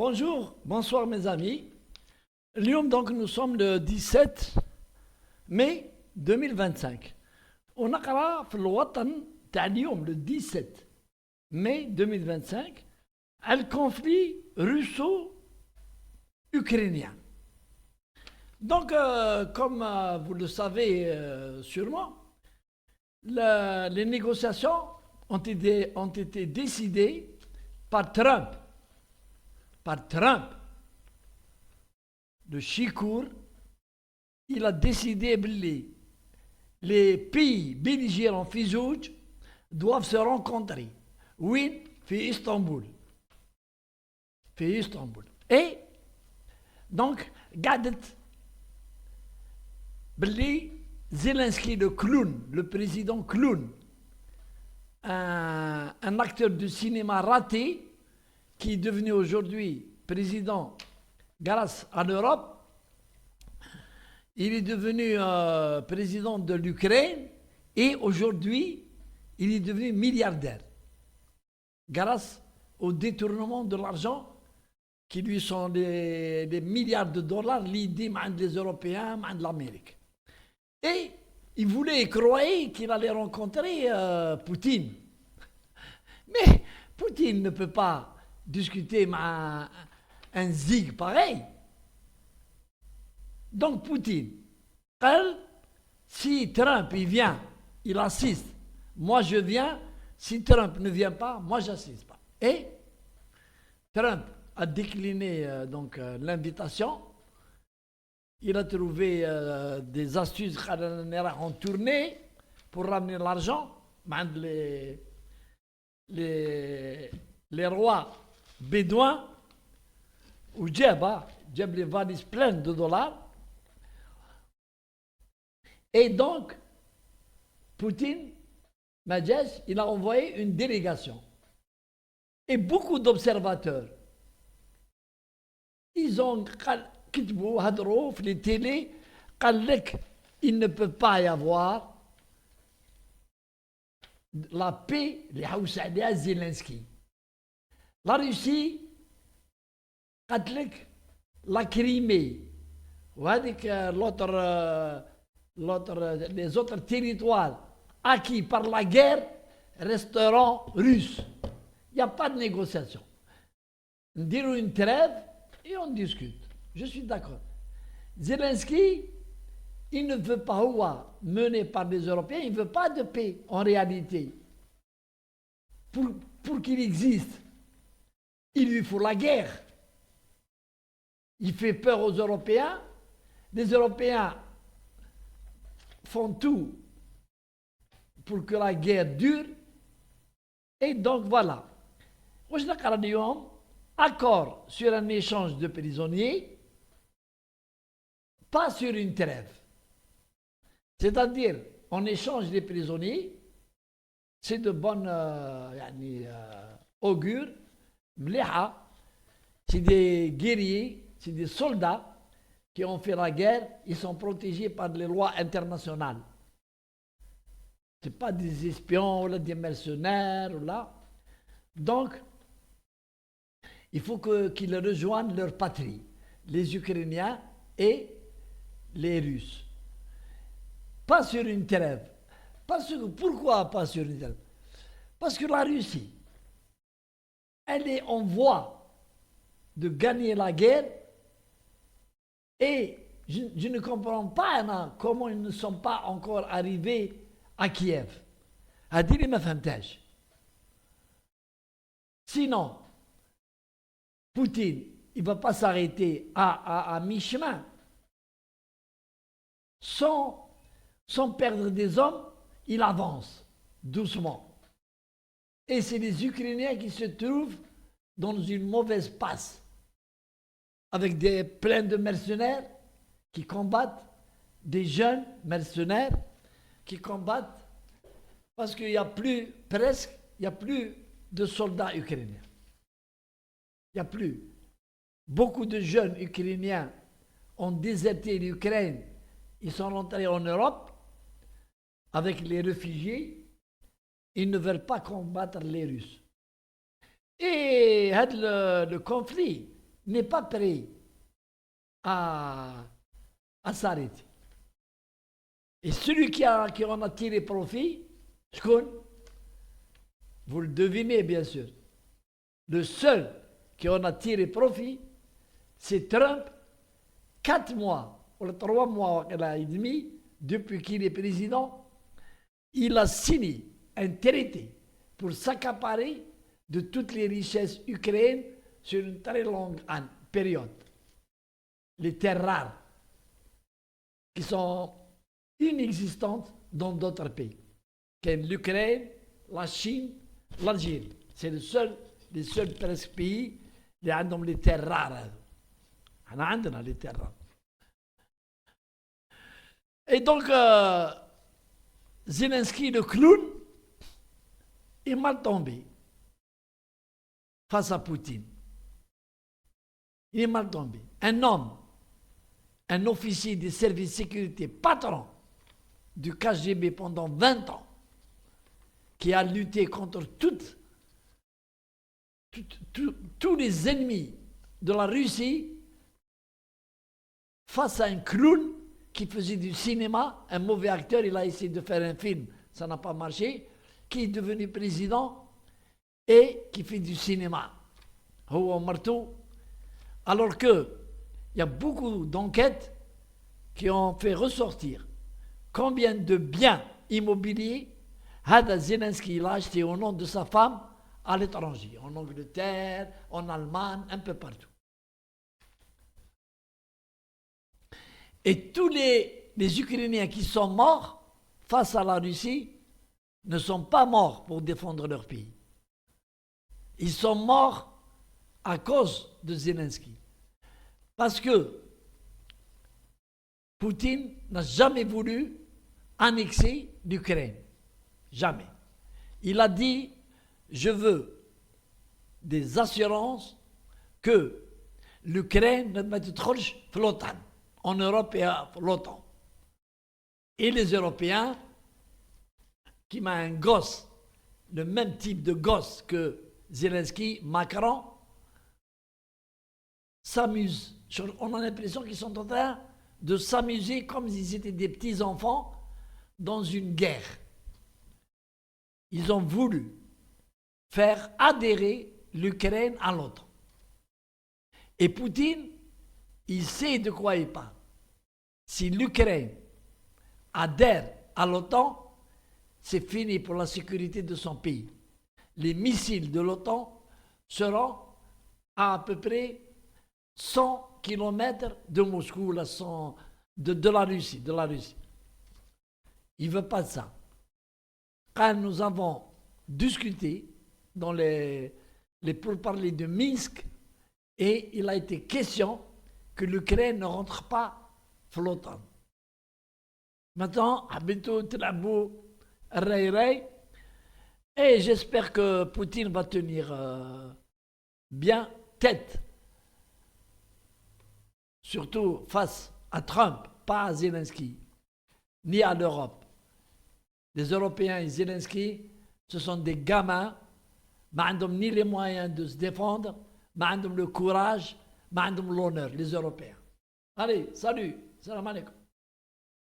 Bonjour, bonsoir mes amis. Lyon, donc nous sommes le 17 mai 2025. ونقرا في الوطن تاع اليوم le 17 mai 2025 على الكونفلي russo-ukrainien. Donc, comme vous le savez sûrement, les négociations ont été décidées par Trump. Le Chikour, il a décidé que les pays belligérants Fizouj doivent se rencontrer. Oui, في Istanbul. Et donc, قعدت باللي Zelensky, le clown, le président clown, un acteur de cinéma raté qui est devenu aujourd'hui président grâce à l'Europe. Il est devenu président de l'Ukraine et aujourd'hui, il est devenu milliardaire grâce au détournement de l'argent qui lui sont des milliards de dollars liés des Européens, de l'Amérique. Et il voulait croire qu'il allait rencontrer Poutine. Mais Poutine ne peut pas discuter avec un zig pareil. Donc Poutine, si Trump il vient, il assiste, moi je viens, si Trump ne vient pas, moi j'assiste pas. Et Trump a décliné l'invitation. Il a trouvé des astuces en tournée pour ramener l'argent. Les rois bédouins, ou Djeb les valises pleines de dollars. Et donc, Poutine, Majès, il a envoyé une délégation. Et beaucoup d'observateurs, ils ont كتبوا هضروا في les télés قال لك il ne peut pas y avoir la paix اللي حوس عليها زيلينسكي. La Russie قالت لك la Crimée وهذيك les autres territoires acquis par la guerre resteront russes. Il n'y a pas de négociation. نديروا une trêve et on discute. Je suis d'accord. Zelensky, il ne veut pas, mené par les Européens, il ne veut pas de paix en réalité. Pour qu'il existe, il lui faut la guerre. Il fait peur aux Européens. Les Européens font tout pour que la guerre dure. Et donc voilà. Accord sur un échange de prisonniers, pas sur une trêve. C'est-à-dire, on échange des prisonniers, c'est de bonne augure, c'est des guerriers, c'est des soldats qui ont fait la guerre, ils sont protégés par les lois internationales. Ce n'est pas des espions ou des mercenaires. Donc, il faut qu'ils rejoignent leur patrie, les Ukrainiens et les Russes. Pas sur une trêve. Pourquoi pas sur une trêve? Parce que la Russie, elle est en voie de gagner la guerre et je ne comprends pas comment ils ne sont pas encore arrivés à Kiev. Sinon, Poutine, il ne va pas s'arrêter à mi-chemin. Sans perdre des hommes, il avance doucement. Et c'est les Ukrainiens qui se trouvent dans une mauvaise passe, avec plein de mercenaires qui combattent, des jeunes mercenaires qui combattent, parce qu'il n'y a plus de soldats ukrainiens. Il n'y a plus. Beaucoup de jeunes Ukrainiens ont déserté l'Ukraine. Ils sont rentrés en Europe avec les réfugiés. Ils ne veulent pas combattre les Russes. Et le conflit n'est pas prêt à s'arrêter. Et celui qui en a tiré profit, vous le devinez bien sûr, le seul qui en a tiré profit, c'est Trump, 4 mois, ou 3 mois et demi, depuis qu'il est président, il a signé un traité pour s'accaparer de toutes les richesses ukrainiennes sur une très longue période. Les terres rares, qui sont inexistantes dans d'autres pays, comme l'Ukraine, la Chine, l'Algérie. C'est les seuls presque pays qui ont les terres rares. On a les terres rares. Et donc, Zelensky, le clown, est mal tombé face à Poutine. Il est mal tombé. Un homme, un officier des services de sécurité, patron du KGB pendant 20 ans, qui a lutté contre tous les ennemis de la Russie, face à un clown qui faisait du cinéma, un mauvais acteur, il a essayé de faire un film, ça n'a pas marché, qui est devenu président et qui fait du cinéma. Alors qu'il y a beaucoup d'enquêtes qui ont fait ressortir combien de biens immobiliers Zelensky l'a acheté au nom de sa femme à l'étranger, en Angleterre, en Allemagne, un peu partout. Et tous les Ukrainiens qui sont morts face à la Russie ne sont pas morts pour défendre leur pays. Ils sont morts à cause de Zelensky. Parce que Poutine n'a jamais voulu annexer l'Ukraine. Jamais. Il a dit, je veux des assurances que l'Ukraine ne va être flottante en Europe et à l'OTAN. Et les Européens, qui m'a un gosse, le même type de gosse que Zelensky, Macron, s'amusent. On a l'impression qu'ils sont en train de s'amuser comme s'ils étaient des petits enfants dans une guerre. Ils ont voulu faire adhérer l'Ukraine à l'OTAN. Et Poutine, il sait de quoi il parle. Si l'Ukraine adhère à l'OTAN, c'est fini pour la sécurité de son pays. Les missiles de l'OTAN seront à peu près 100 km de Moscou, de la Russie. Il ne veut pas de ça. Quand nous avons discuté dans les pourparlers de Minsk, et il a été question que l'Ukraine ne rentre pas flottante. Maintenant, habito Tlabou, Ray, et j'espère que Poutine va tenir bien tête, surtout face à Trump, pas à Zelensky, ni à l'Europe. Les Européens et Zelensky, ce sont des gamins, ils n'ont ni les moyens de se défendre, ils n'ont le courage, ils n'ont l'honneur, les Européens. Allez, salut, salam alaikum.